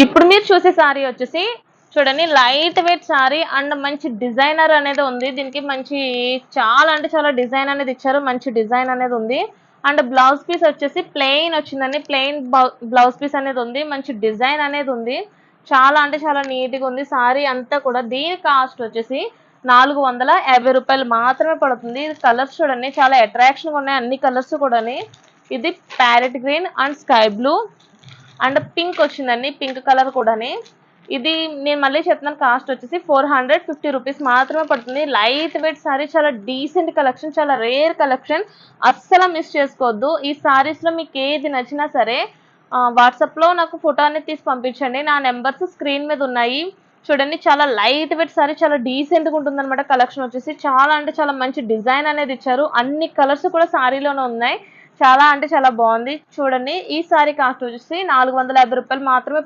ఇప్పుడు మీరు చూసే సారీ వచ్చేసి చూడండి లైట్ వెయిట్ సారీ అండ్ మంచి డిజైనర్ అనేది ఉంది. దీనికి మంచి చాలా అంటే చాలా డిజైన్ అనేది ఇచ్చారు. మంచి డిజైన్ అనేది ఉంది. అండ్ బ్లౌజ్ పీస్ వచ్చేసి ప్లెయిన్ వచ్చిందండి. ప్లెయిన్ బ్లౌజ్ పీస్ అనేది ఉంది. మంచి డిజైన్ అనేది ఉంది. చాలా అంటే చాలా నీట్‌గా ఉంది. సారీ అంతా కూడా దీని కాస్ట్ వచ్చేసి రూ. 450 మాత్రమే పడుతుంది. ఇది కలర్స్ చూడండి చాలా అట్రాక్షన్‌గా ఉన్నాయి అన్ని కలర్స్ కూడాని. ఇది parrot green and sky blue and pink వచ్చిందండి. పింక్ కలర్ కూడాని. ఇది నేను మళ్ళీ చెప్తున్నాను కాస్ట్ వచ్చేసి రూ. 450 మాత్రమే పడుతుంది. లైట్ వెయిట్ సారీ చాలా డీసెంట్ కలెక్షన్. చాలా రేర్ కలెక్షన్. అస్సలు మిస్ చేసుకోవద్దు. ఈ సారీస్‌లో మీకు ఏది నచ్చినా సరే వాట్సాప్‌లో నాకు ఫోటో అనేది తీసి పంపించండి. నా నంబర్స్ స్క్రీన్ మీద ఉన్నాయి. చూడండి చాలా లైట్ వెయిట్ సారీ చాలా డీసెంట్‌గా ఉంటుందన్నమాట. కలెక్షన్ వచ్చేసి చాలా అంటే చాలా మంచి డిజైన్ అనేది ఇచ్చారు. అన్ని కలర్స్ కూడా సారీలోనే ఉన్నాయి. చాలా అంటే చాలా బాగుంది. చూడండి ఈ సారీ కాస్ట్ వచ్చేసి రూ. 450 మాత్రమే